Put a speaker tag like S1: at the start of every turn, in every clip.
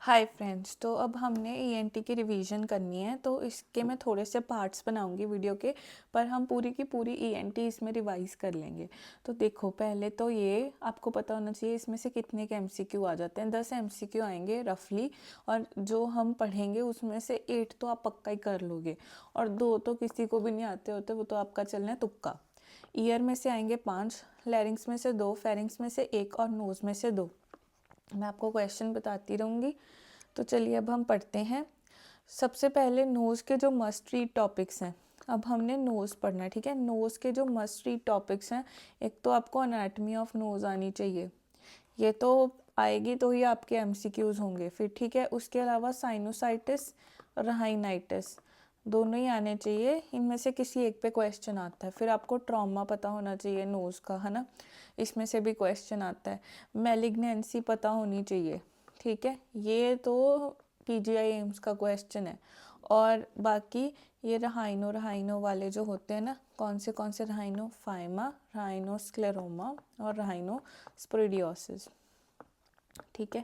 S1: Hi friends, तो अब हमने ईएनटी की रिवीजन करनी है। तो इसके मैं थोड़े से पार्ट्स बनाऊंगी वीडियो के, पर हम पूरी की पूरी ईएनटी इसमें रिवाइज कर लेंगे। तो देखो, पहले तो ये आपको पता होना चाहिए इसमें से कितने के एमसीक्यू आ जाते हैं। 10 एमसीक्यू आएंगे रफली, और जो हम पढ़ेंगे उसमें से 8 तो आप पक्का ही कर लोगे, और 2 तो किसी को भी नहीं आते होते, वो तो आपका चलना है तुक्का। ईयर में से आएंगे 5, लैरिंग्स में से 2, फेरिंग्स में से 1 और नोज़ में से 2। मैं आपको क्वेश्चन बताती रहूँगी। तो चलिए अब हम पढ़ते हैं। सबसे पहले नोज़ के जो मस्ट रीड टॉपिक्स हैं, अब हमने नोज़ पढ़ना है, ठीक है। नोज़ के जो मस्ट रीड टॉपिक्स हैं, एक तो आपको अनाटमी ऑफ नोज़ आनी चाहिए, ये तो आएगी तो ही आपके एमसीक्यूज़ होंगे फिर, ठीक है। उसके अलावा साइनोसाइटिस, राइनाइटिस, दोनों ही आने चाहिए। इनमें से किसी एक पे क्वेश्चन आता है। फिर आपको ट्रॉमा पता होना चाहिए नोज़ का, है ना, इसमें से भी क्वेश्चन आता है। मैलिग्नेंसी पता होनी चाहिए, ठीक है, ये तो पीजीआई एम्स का क्वेश्चन है। और बाकी ये रहाइनो वाले जो होते हैं ना, कौन से रहाइनो फाइमा, रहाइनो स्क्लेरोमा और रहाइनो स्पोरिडियोसिस, ठीक है।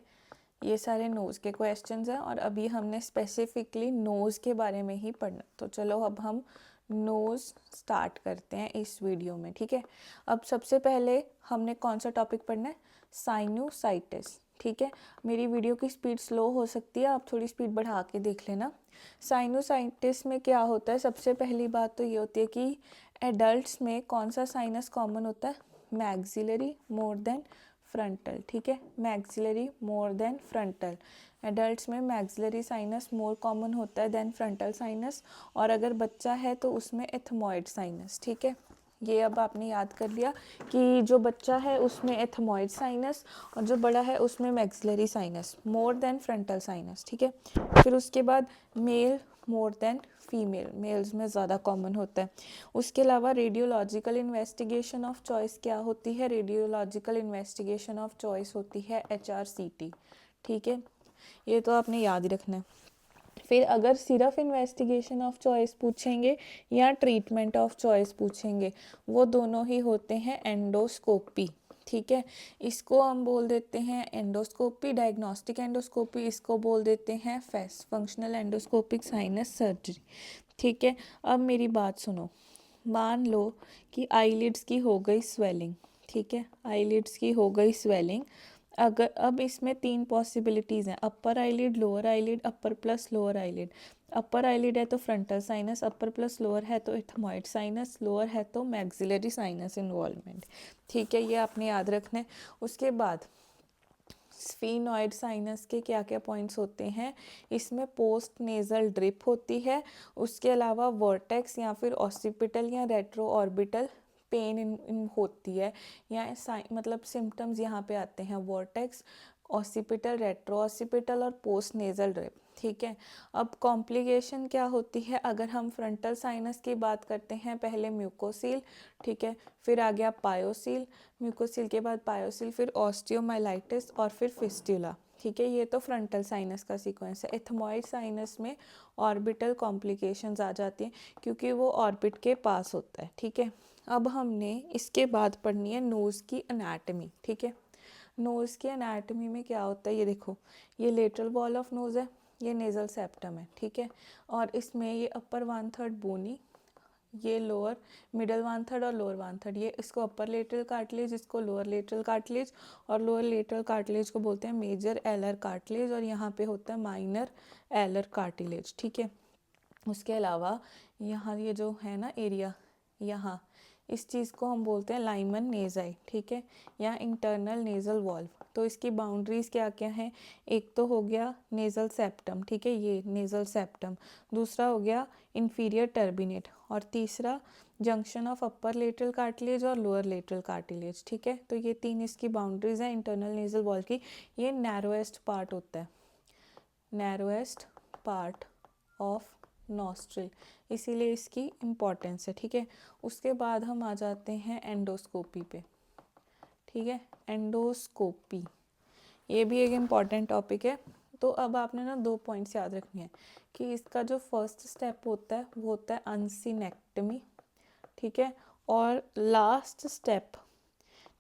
S1: ये सारे नोज़ के क्वेश्चंस हैं, और अभी हमने स्पेसिफिकली नोज़ के बारे में ही पढ़ना। तो चलो अब हम नोज़ स्टार्ट करते हैं इस वीडियो में, ठीक है। अब सबसे पहले हमने कौन सा टॉपिक पढ़ना है? साइनोसाइटिस, ठीक है। मेरी वीडियो की स्पीड स्लो हो सकती है, आप थोड़ी स्पीड बढ़ा के देख लेना। साइनोसाइटिस में क्या होता है? सबसे पहली बात तो ये होती है कि एडल्ट्स में कौन सा साइनस कॉमन होता है? मैक्सिलरी मोर देन फ्रंटल, ठीक है। मैक्सिलरी मोर देन फ्रंटल, एडल्ट्स में मैक्सिलरी साइनस मोर कॉमन होता है देन फ्रंटल साइनस। और अगर बच्चा है तो उसमें एथमॉइड साइनस, ठीक है। ये अब आपने याद कर लिया कि जो बच्चा है उसमें एथमॉइड साइनस, और जो बड़ा है उसमें maxillary sinus more than frontal sinus, ठीक है। फिर उसके बाद male more than female, males में ज़्यादा कॉमन होता है। उसके अलावा रेडियोलॉजिकल इन्वेस्टिगेशन ऑफ चॉइस क्या होती है? रेडियोलॉजिकल इन्वेस्टिगेशन ऑफ चॉइस होती है HRCT, ठीक है। ये तो आपने याद ही रखना है। फिर अगर सिर्फ इन्वेस्टिगेशन ऑफ चॉइस पूछेंगे या ट्रीटमेंट ऑफ चॉइस पूछेंगे, वो दोनों ही होते हैं एंडोस्कोपी, ठीक है। इसको हम बोल देते हैं एंडोस्कोपी, डायग्नोस्टिक एंडोस्कोपी, इसको बोल देते हैं face, functional endoscopic sinus surgery, ठीक है। अब मेरी बात सुनो। मान लो कि आईलिड्स की हो गई स्वेलिंग, ठीक है, आईलिड्स की हो गई स्वेलिंग। अगर अब इसमें 3 पॉसिबिलिटीज़ हैं, अपर आईलिड, लोअर आईलिड, अपर plus lower eyelid. Upper eyelid है तो फ्रंटल साइनस, अपर प्लस लोअर है तो एथमॉइड साइनस, लोअर है तो मैक्सिलरी साइनस इन्वॉल्वमेंट, ठीक है। ये आपने याद रखना है। उसके बाद स्फीनॉइड साइनस के क्या क्या पॉइंट्स होते हैं? इसमें पोस्ट नेजल ड्रिप होती है। उसके अलावा वर्टेक्स या फिर ऑसिपिटल या रेट्रो ऑर्बिटल पेन इन होती है, या मतलब सिम्टम्स यहाँ पे आते हैं वर्टेक्स, ऑसिपिटल, रेट्रो ऑसिपिटल और पोस्ट नेजल ड्रिप, ठीक है। अब कॉम्प्लिकेशन क्या होती है? अगर हम फ्रंटल साइनस की बात करते हैं, पहले म्यूकोसील, ठीक है, फिर आ गया पायोसील, म्यूकोसील के बाद पायोसील, फिर ऑस्टियोमाइलाइटिस और फिर फिस्टुला, ठीक है। ये तो फ्रंटल साइनस का सीक्वेंस है। एथमॉइड साइनस में ऑर्बिटल कॉम्प्लिकेशंस आ जाती हैं क्योंकि वो ऑर्बिट के पास होता है, ठीक है। अब हमने इसके बाद पढ़नी है नोज़ की एनाटमी, ठीक है। नोज़ की एनाटमी में क्या होता है? ये देखो, ये लेटरल वॉल ऑफ नोज़ है, ये नेज़ल सेप्टम है, ठीक है। और इसमें ये अपर 1/3 बोनी, ये लोअर, मिडल 1/3 और लोअर 1/3, ये इसको अपर लेटरल कार्टिलेज, इसको लोअर लेटरल कार्टिलेज, और लोअर लेटरल कार्टिलेज को बोलते हैं मेजर एलर कार्टिलेज, और यहाँ पे होता है माइनर एलर कार्टिलेज, ठीक है। उसके अलावा यहाँ ये जो है ना एरिया, यहाँ इस चीज़ को हम बोलते हैं लाइमन नेज़ाई, ठीक है, या इंटरनल नेज़ल वॉल्व। तो इसकी बाउंड्रीज़ क्या क्या हैं? एक तो हो गया नेज़ल सेप्टम, ठीक है, ये नेज़ल सेप्टम। दूसरा हो गया इंफीरियर टर्बिनेट, और तीसरा junction of upper lateral cartilage और लोअर लेटरल कार्टिलेज, ठीक है। तो ये 3 इसकी बाउंड्रीज़ हैं इंटरनल नेज़ल वॉल की। ये नैरोएस्ट पार्ट होता है, नैरोएस्ट पार्ट ऑफ नॉस्ट्रिल, इसीलिए इसकी इम्पोर्टेंस है, ठीक है। उसके बाद हम आ जाते हैं एंडोस्कोपी पे, ठीक है। एंडोस्कोपी ये भी एक इम्पॉर्टेंट टॉपिक है। तो अब आपने ना 2 पॉइंट्स याद रखने हैं कि इसका जो फर्स्ट स्टेप होता है वो होता है अनसिनेक्टमी, ठीक है। और लास्ट स्टेप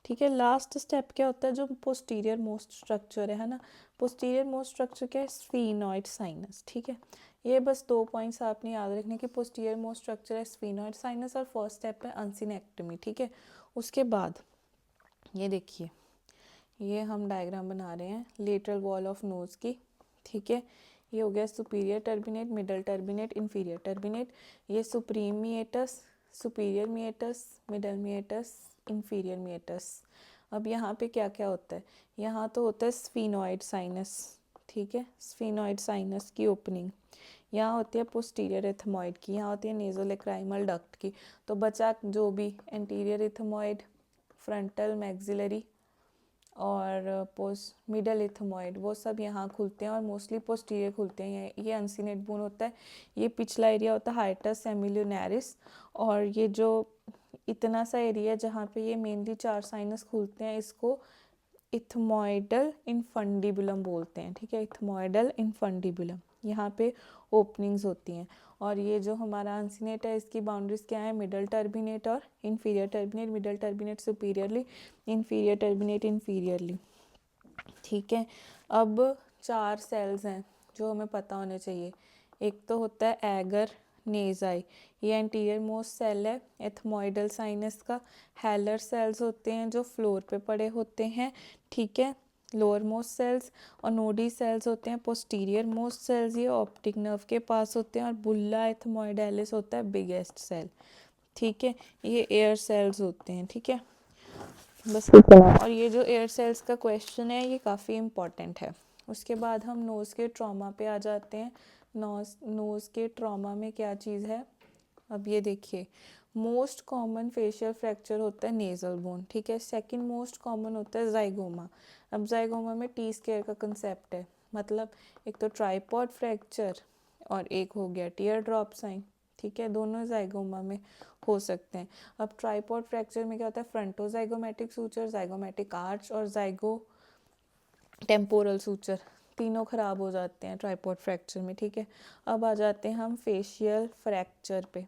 S1: ठीक है। लास्ट स्टेप क्या होता है, जो पोस्टीरियर मोस्ट स्ट्रक्चर है ना, पोस्टीरियर मोस्ट स्ट्रक्चर क्या है, स्फीनॉइड साइनस। ठीक है, ये बस 2 पॉइंट्स आपने याद रखने कि पोस्टीरियर मोस्ट स्ट्रक्चर है स्फीनॉइड साइनस, और फर्स्ट स्टेप है अंसिनेक्टमी। ठीक है, उसके बाद ये देखिए, ये हम डायग्राम बना रहे हैं लेटरल वॉल ऑफ नोज की। ठीक है, ये हो गया superior turbinate, middle turbinate, inferior turbinate. ये supreme meatus, superior meatus, middle meatus, inferior meatus. अब यहाँ पे क्या क्या होता है, यहाँ तो होता है स्फीनॉइड साइनस। ठीक है, स्फीनॉइड साइनस की ओपनिंग यहाँ होती है पोस्टीरियर एथमॉइड की, यहाँ होती है नेजोलेक्राइमल डक्ट की। तो बचा जो भी एंटीरियर एथमॉइड, फ्रंटल मैक्सिलरी और पोस्ट मिडल एथमॉइड, वो सब यहाँ खुलते हैं और मोस्टली पोस्टीरियर खुलते हैं। ये अनसिनेट बोन होता है, ये पिछला एरिया होता है हाइटस सेमिल्यूनैरिस, और ये जो इतना सा एरिया जहाँ पे ये मेनली 4 साइनस खुलते हैं, इसको इथमॉइडल इनफंडिबुलम बोलते हैं। ठीक है, इथमॉइडल इनफंडिबुलम, यहाँ पे ओपनिंग्स होती हैं। और ये जो हमारा अनसिनेट है, इसकी बाउंड्रीज क्या है, मिडल टर्बिनेट और inferior turbinate, middle turbinate superiorly, inferior turbinate inferiorly. ठीक है, अब 4 सेल्स हैं जो हमें पता होने चाहिए। एक तो होता है एगर नेजाई, ये एंटीरियर मोस्ट सेल है एथमॉइडल साइनस का। हेलर सेल्स होते हैं जो फ्लोर पे पड़े होते हैं। ठीक है, लोअर मोस्ट सेल्स। और नोडी सेल्स होते हैं पोस्टीरियर मोस्ट सेल्स, ये ऑप्टिक नर्व के पास होते हैं। और बुल्ला एथमॉइडालिस होता है बिगेस्ट सेल। ठीक है, ये एयर सेल्स होते हैं। ठीक है, बस। और ये जो एयर सेल्स का क्वेश्चन है, ये काफ़ी इम्पॉर्टेंट है। उसके बाद हम नोज़ के ट्रॉमा पे आ जाते हैं। नोज़ के ट्रॉमा में क्या चीज़ है, अब ये देखिए, मोस्ट कॉमन फेशियल फ्रैक्चर होता है नेजल बोन। ठीक है, सेकंड मोस्ट कॉमन होता है जाइगोमा। अब जाइगोमा में टी स्क्वायर का कंसेप्ट है, मतलब एक तो ट्राइपॉड फ्रैक्चर और एक हो गया टीयर ड्रॉप साइन। ठीक है, दोनों जाइगोमा में हो सकते हैं। अब ट्राइपॉड फ्रैक्चर में क्या होता है, फ्रंटोजाइगोमेटिक सूचर, जाइगोमेटिक आर्च और जाइगो टेम्पोरल सूचर, तीनों खराब हो जाते हैं ट्राइपॉड फ्रैक्चर में। ठीक है, अब आ जाते हैं हम फेशियल फ्रैक्चर पे।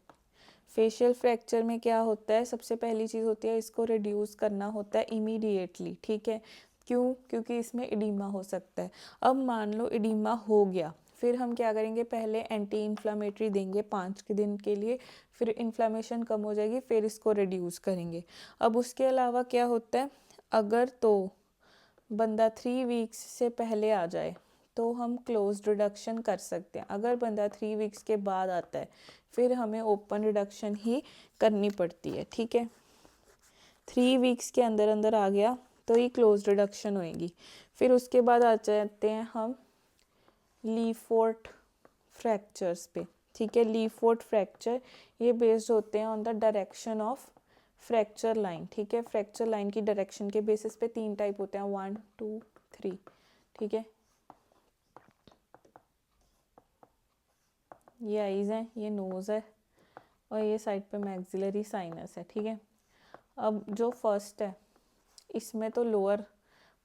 S1: फेशियल फ्रैक्चर में क्या होता है, सबसे पहली चीज़ होती है, इसको रिड्यूस करना होता है इमीडिएटली। ठीक है, क्यों, क्योंकि इसमें इडीमा हो सकता है। अब मान लो इडीमा हो गया, फिर हम क्या करेंगे, पहले एंटी इन्फ्लामेटरी देंगे 5 दिन के लिए, फिर इन्फ्लामेशन कम हो जाएगी, फिर इसको रिड्यूस करेंगे। अब उसके अलावा क्या होता है, अगर तो बंदा 3 वीक्स से पहले आ जाए तो हम क्लोज रिडक्शन कर सकते हैं। अगर बंदा 3 वीक्स के बाद आता है, फिर हमें ओपन रिडक्शन ही करनी पड़ती है। ठीक है, 3 वीक्स के अंदर अंदर आ गया तो ये क्लोज रिडक्शन होएगी। फिर उसके बाद आ जाते हैं हम लीफोर्ट फ्रैक्चर्स पे। ठीक है, लीफोर्ट फ्रैक्चर ये बेस्ड होते हैं on the direction of fracture line. ठीक है, फ्रैक्चर लाइन की डायरेक्शन के बेसिस पे 3 टाइप होते हैं, 1 2 3। ठीक है, ये आईज है, ये नोज है, और ये साइड पे मैक्सिलरी साइनस है। ठीक है, अब जो फर्स्ट है, इसमें तो लोअर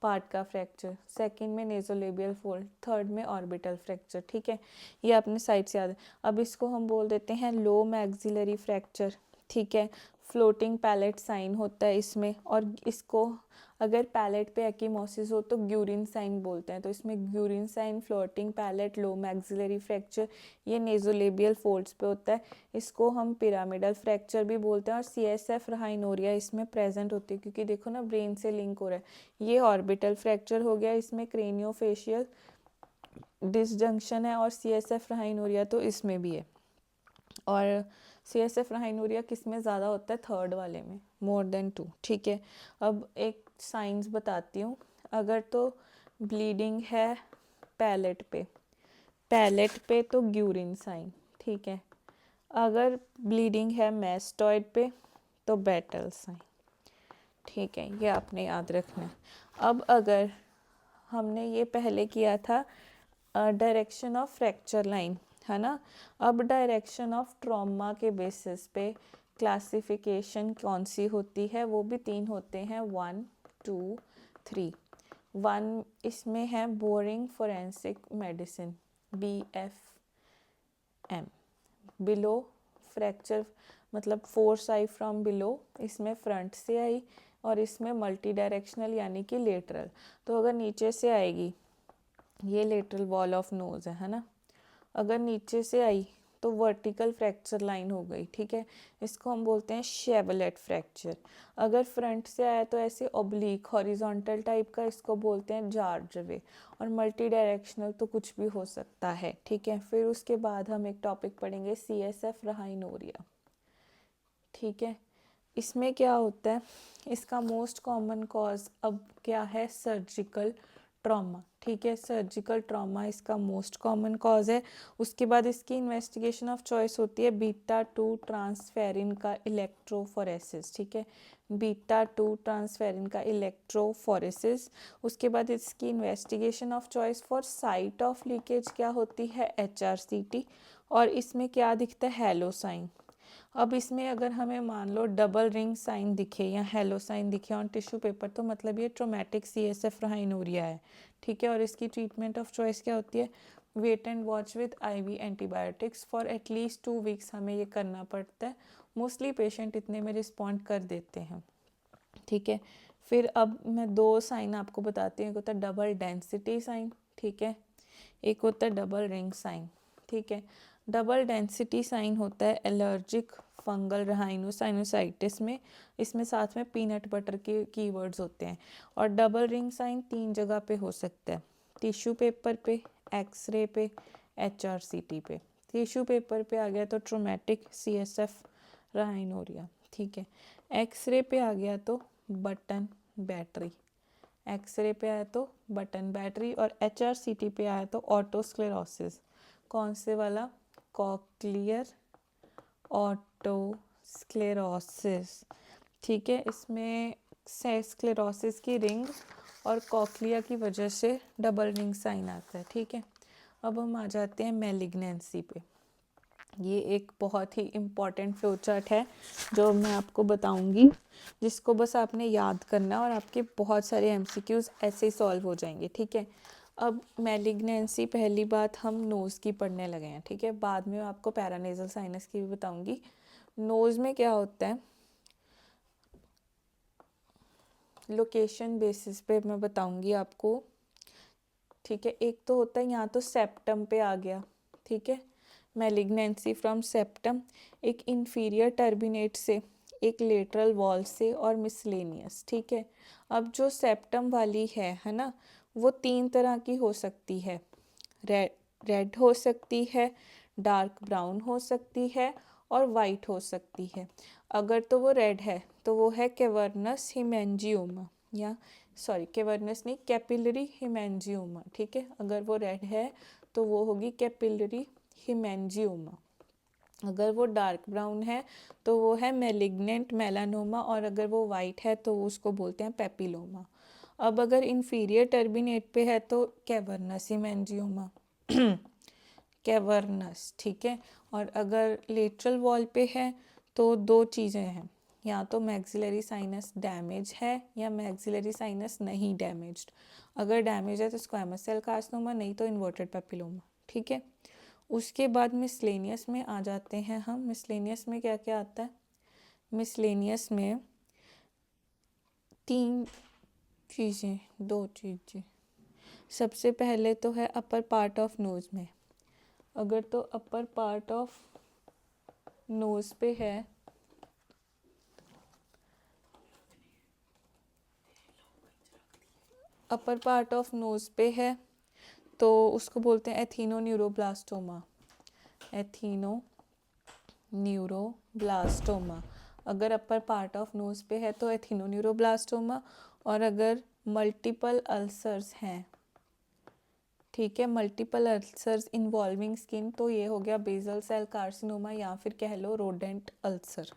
S1: पार्ट का फ्रैक्चर, सेकंड में नेजोलेबियल फोल्ड, थर्ड में ऑर्बिटल फ्रैक्चर। ठीक है, ये अपने साइड से याद है। अब इसको हम बोल देते हैं लो मैक्सिलरी फ्रैक्चर। ठीक है, फ्लोटिंग पैलेट साइन होता है इसमें, और इसको अगर पैलेट पे एक्कीमोसिस हो तो ग्यूरिन साइन बोलते हैं। तो इसमें ग्यूरिन साइन, फ्लोटिंग पैलेट, लो मैक्सिलरी फ्रैक्चर, ये नेजोलेबियल फोल्ड्स पे होता है। इसको हम पिरामिडल फ्रैक्चर भी बोलते हैं। और CSF राइनोरिया इसमें प्रेजेंट होती है, क्योंकि देखो ना ब्रेन से लिंक हो रहा है। ये ऑर्बिटल फ्रैक्चर हो गया, इसमें क्रेनियोफेशियल डिसजंक्शन है, और CSF राइनोरिया तो इसमें भी है। और CSF राइनोरिया किस में ज़्यादा होता है, थर्ड वाले में, मोर देन 2। ठीक है, अब एक साइंस बताती हूँ। अगर तो ब्लीडिंग है पैलेट पे तो ग्यूरिन साइन। ठीक है, अगर ब्लीडिंग है मैस्टॉइड पे तो बैटल साइन। ठीक है, ये आपने याद रखना है। अब अगर हमने ये पहले किया था डायरेक्शन ऑफ फ्रैक्चर लाइन, है ना, अब डायरेक्शन ऑफ ट्रॉमा के बेसिस पे क्लासिफिकेशन कौन सी होती है, वो भी 3 होते हैं, 1 2 3। 1 इसमें है boring forensic medicine, BFM, below fracture मतलब फोर्स आई फ्रॉम बिलो, इसमें फ्रंट से आई, और इसमें मल्टी डायरेक्शनल यानी कि लेटरल। तो अगर नीचे से आएगी, ये लेटरल वॉल ऑफ नोज़ है ना, अगर नीचे से आई तो वर्टिकल फ्रैक्चर लाइन हो गई, ठीक है, इसको हम बोलते हैं शेवलेट फ्रैक्चर। अगर फ्रंट से आया तो ऐसे ओब्लीक हॉरिजॉन्टल टाइप का, इसको बोलते हैं जार्ज वे। और मल्टी डायरेक्शनल तो कुछ भी हो सकता है, ठीक है। फिर उसके बाद हम एक टॉपिक पढ़ेंगे CSF राइनोरिया, ठीक है। इसमें क्या होता है, इसका मोस्ट कॉमन कॉज अब क्या है, सर्जिकल ट्रॉमा, ठीक है, सर्जिकल ट्रॉमा इसका मोस्ट कॉमन कॉज है। उसके बाद इसकी इन्वेस्टिगेशन ऑफ चॉइस होती है बीटा 2 ट्रांसफेरिन का इलेक्ट्रोफोरेसिस, ठीक है, बीटा 2 ट्रांसफेरिन का इलेक्ट्रोफोरेसिस। उसके बाद इसकी investigation of choice for site of leakage क्या होती है, HRCT। और इसमें क्या दिखता है, हेलो साइन। अब इसमें अगर हमें मान लो डबल रिंग साइन दिखे या हेलो साइन दिखे ऑन टिश्यू पेपर, तो मतलब ये ट्रोमेटिक CSF राइनोरिया है, ठीक है। और इसकी ट्रीटमेंट ऑफ चॉइस क्या होती है, wait and watch with IV antibiotics for at least 2 weeks हमें ये करना पड़ता है। मोस्टली पेशेंट इतने में रिस्पॉन्ड कर देते हैं, ठीक है। फिर अब मैं 2 साइन आपको बताती हूँ, एक होता है डबल डेंसिटी साइन, ठीक है, एक होता है डबल रिंग साइन, ठीक है। डबल डेंसिटी साइन होता है एलर्जिक फंगल राइनोसाइनोसाइटिस में, इसमें साथ में पीनट बटर के कीवर्ड्स होते हैं। और डबल रिंग साइन 3 जगह पे हो सकता है, टिश्यू पेपर पे, एक्सरे पे, HRCT पे। टिश्यू पेपर पे आ गया तो ट्रोमेटिक CSF राइनोरिया, ठीक है। एक्सरे पे आ गया तो बटन बैटरी, एक्सरे पे आया तो बटन बैटरी। और HRCT पे आया तो ऑटोस्क्लेरोसिस। कौन से वाला, कॉक्लियर ऑटोस्क्लेरोसिस, ठीक है। इसमें स्क्लेरोसिस की रिंग और कॉक्लिया की वजह से डबल रिंग साइन आता है, ठीक है। अब हम आ जाते हैं मैलिग्नेंसी पे। ये एक बहुत ही इम्पॉर्टेंट फ्लो चार्ट है जो मैं आपको बताऊंगी, जिसको बस आपने याद करना और आपके बहुत सारे MCQs ऐसे ही सॉल्व हो जाएंगे, ठीक है। अब मैलिग्नेंसी, पहली बात हम नोज़ की पढ़ने लगे हैं, ठीक है, बाद में आपको पैरानेजल साइनस की भी बताऊंगी। नोज़ में क्या होता है, लोकेशन बेसिस पे मैं बताऊंगी आपको, ठीक है। एक तो होता है यहाँ तो सेप्टम पे आ गया, ठीक है, मैलिग्नेंसी फ्रॉम सेप्टम, एक इंफीरियर टर्बिनेट से, एक लेटरल वॉल से और मिसलेनियस, ठीक है। अब जो सेप्टम वाली है ना, वो 3 तरह की हो सकती है, रेड हो सकती है, डार्क ब्राउन हो सकती है और वाइट हो सकती है। अगर तो वो रेड है तो वो है कैवर्नस हिमेंजियोमा, या सॉरी कैवर्नस नहीं, कैपिलरी हिमेंजियोमा, ठीक है। अगर वो रेड है तो वो होगी कैपिलरी हिमेंजियोमा। अगर वो डार्क ब्राउन है तो वो है मैलिग्नेंट मेलानोमा, और अगर वो वाइट है तो उसको बोलते हैं पेपिलोमा। अब अगर इंफीरियर टर्बिनेट पे है तो कैवर्नस हिमेंजियोमा, कैवर्नस, ठीक है। और अगर लेटरल वॉल पे है तो 2 चीज़ें हैं, या तो मैक्सिलरी साइनस डैमेज है या मैक्सिलरी साइनस नहीं डैमेज्ड। अगर डैमेज है तो स्क्वैमस सेल कार्सिनोमा, नहीं तो इन्वर्टेड पेपिलोमा, ठीक है। उसके बाद मिसलेनियस में आ जाते हैं हम। मिसलेनियस में क्या क्या आता है, मिसलेनियस में 3 चीज़ें, 2 चीज़ें। सबसे पहले तो है अपर पार्ट ऑफ नोज़ में, अगर तो अपर पार्ट ऑफ नोज़ पे है अपर पार्ट ऑफ नोज़ पे है तो उसको बोलते हैं एथीनोन्यूरोब्लास्टोमा, एथीनोन्यूरोब्लास्टोमा। अगर अपर पार्ट ऑफ नोज़ पे है तो एथीनोन्यूरोब्लास्टोमा। और अगर मल्टीपल अल्सर्स हैं, ठीक है, मल्टीपल अल्सर्स इन्वॉल्विंग स्किन, तो ये हो गया बेसल सेल कार्सिनोमा या फिर कह लो रोडेंट अल्सर,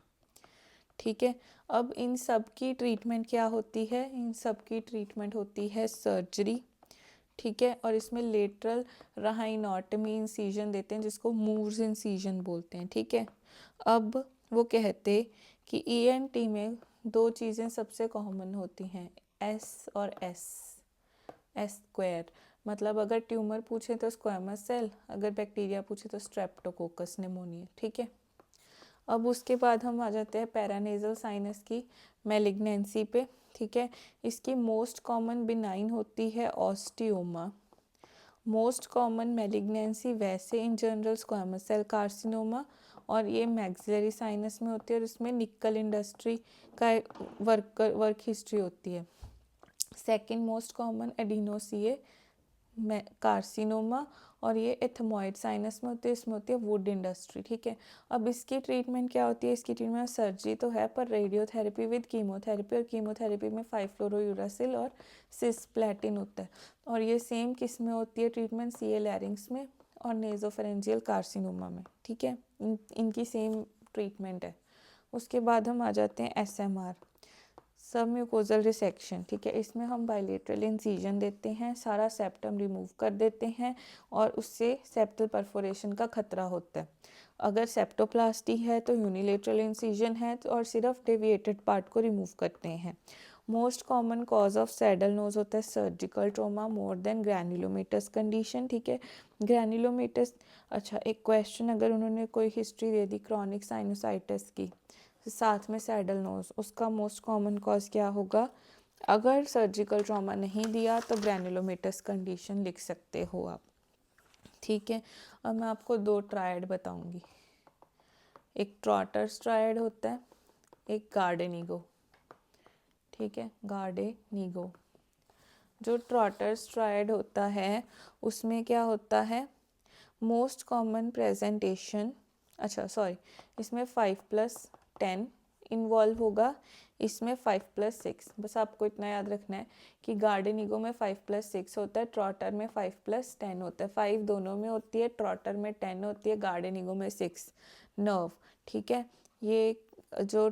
S1: ठीक है। अब इन सब की ट्रीटमेंट क्या होती है, इन सब की ट्रीटमेंट होती है सर्जरी, ठीक है। और इसमें लेटरल राइनोटमी इंसीजन देते हैं जिसको मूर्स इंसीजन बोलते हैं, ठीक है। अब वो कहते कि ENT में 2 चीज़ें सबसे कॉमन होती हैं, S और S स्क्वायर, मतलब अगर ट्यूमर पूछे तो स्क्वामस सेल, अगर बैक्टीरिया पूछे तो स्ट्रेप्टोकोकस निमोनिया, ठीक है। अब उसके बाद हम आ जाते हैं पैरानेजल साइनस की मैलिग्नेंसी पे, ठीक है। इसकी मोस्ट कॉमन बिनाइन होती है ऑस्टियोमा। मोस्ट कॉमन मैलिग्नेंसी वैसे in general squamous cell carcinoma, और ये मैक्सिलरी साइनस में होती है और इसमें निकल इंडस्ट्री का वर्क हिस्ट्री होती है। सेकंड मोस्ट कॉमन एडिनोसिए कार्सिनोमा, और ये एथमॉइड साइनस में होती है, इसमें होती है वुड इंडस्ट्री, ठीक है। अब इसकी ट्रीटमेंट क्या होती है? इसकी ट्रीटमेंट सर्जरी तो है, पर रेडियोथेरेपी विद कीमोथेरेपी, और कीमोथेरेपी में 5-फ्लोरोयूरासिल और सिस्प्लैटिन होता है। और ये सेम किस में होती है ट्रीटमेंट? सीए लैरिंग्स में और नेजोफेरेंजियल कार्सिनोमा में, ठीक है। इनकी सेम ट्रीटमेंट है। उसके बाद हम आ जाते हैं एसएमआर, सब म्यूकोजल रिसेक्शन, ठीक है। इसमें हम बाइलेटरल इंसीजन देते हैं, सारा सेप्टम रिमूव कर देते हैं और उससे सेप्टल परफोरेशन का खतरा होता है। अगर सेप्टोप्लास्टी है तो यूनिलेटरल इंसीजन है और सिर्फ डेविएटेड पार्ट को रिमूव करते हैं। Most common cause of saddle nose होता है surgical trauma more than granulomatous condition, ठीक है। ग्रैन्युलोमेटस, अच्छा एक क्वेश्चन अगर उन्होंने कोई हिस्ट्री दे दी क्रॉनिक साइनोसाइटिस की साथ में सैडल नोज, उसका मोस्ट कॉमन कॉज क्या होगा? अगर सर्जिकल ट्रॉमा नहीं दिया तो ग्रैन्युलोमेटस कंडीशन लिख सकते हो आप, ठीक है। अब मैं आपको 2 ट्रायड बताऊंगी, एक ट्रॉटर्स ट्रायड होता है, एक गार्डेनिगो, ठीक है, गार्डेनिगो। जो ट्रॉटर्स ट्रायड होता है उसमें क्या होता है? मोस्ट कॉमन प्रेजेंटेशन, अच्छा सॉरी, इसमें 5+10 इन्वॉल्व होगा, इसमें 5+6, बस आपको इतना याद रखना है कि गार्डेनिगो में 5+6 होता है, ट्रॉटर में 5+10 होता है। 5 दोनों में होती है, ट्रॉटर में 10 होती है, गार्डेनिगो में 6 नर्व, ठीक है। ये जो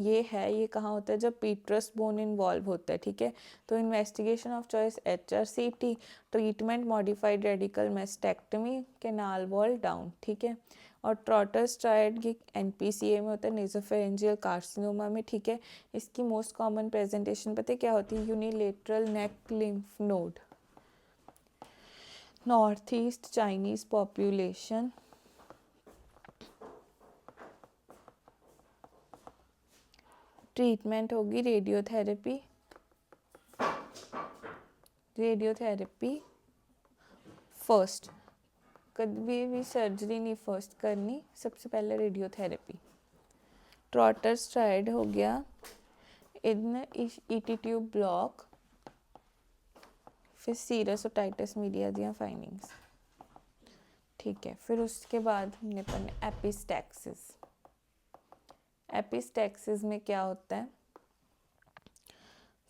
S1: ये है ये कहाँ होता है? जब पीट्रस बोन इन्वॉल्व होता है, ठीक है। तो investigation of choice HRCT, treatment modified radical mastoidectomy, canal wall down, ठीक है। और ट्रॉटर्स ट्रायड ये NPCA में होता है, नेजोफेरेंजियल कार्सिनोमा में, ठीक है। इसकी मोस्ट कॉमन प्रेजेंटेशन पता है क्या होती है? Unilateral neck lymph node, north east Chinese population, treatment होगी रेडियोथेरेपी, फर्स्ट, कभी भी सर्जरी नहीं फर्स्ट करनी, सबसे पहले रेडियोथेरेपी। ट्रॉटर्स ट्रायड हो गया, इन ईटी ट्यूब ब्लॉक, फिर सीरस ओटाइटिस मीडिया दिया फाइंडिंग्स, ठीक है। फिर उसके बाद हमने पढ़ा एपिस्टैक्सिस। एपिस्टैक्सिस में क्या होता है?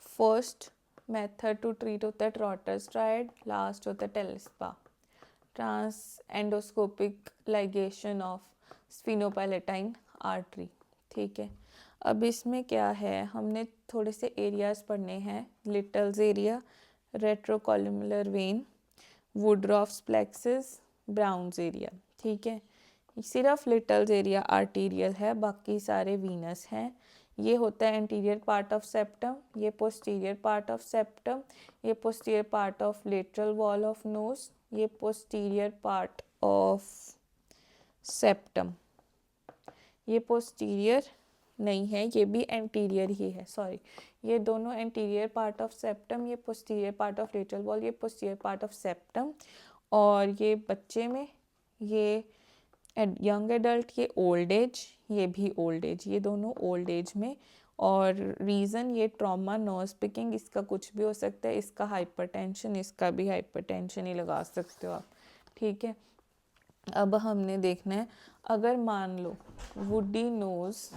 S1: फर्स्ट मेथड टू ट्रीट होता है ट्रॉटर्स ट्रायड, लास्ट होता है TESPAL, trans endoscopic ligation of sphenopalatine artery, ठीक है। अब इसमें क्या है, हमने थोड़े से एरियाज पढ़ने हैं, Little's area, retrocolumellar vein, Woodruff's plexus, Brown's area, ठीक है। सिर्फ लिटल्स एरिया आर्टीरियल है, बाकी सारे वीनस हैं। ये होता है एंटीरियर पार्ट ऑफ सेप्टम, ये पोस्टीरियर पार्ट ऑफ सेप्टम, ये posterior part of lateral wall of nose, ये पोस्टीरियर पार्ट ऑफ सेप्टम, ये पोस्टीरियर नहीं है, ये भी एंटीरियर ही है, सॉरी, ये दोनों एंटीरियर पार्ट ऑफ सेप्टम, ये posterior part of lateral wall, ये पोस्टीरियर पार्ट ऑफ सेप्टम। और ये बच्चे में, ये यंग एडल्ट, ये ओल्ड एज, ये भी ओल्ड एज, ये दोनों ओल्ड एज में। और रीज़न ये ट्रॉमा, नर्व पिकिंग, इसका कुछ भी हो सकता है, इसका हाइपरटेंशन, इसका भी हाइपरटेंशन ही लगा सकते हो आप, ठीक है। अब हमने देखना है, अगर मान लो वुडी नोज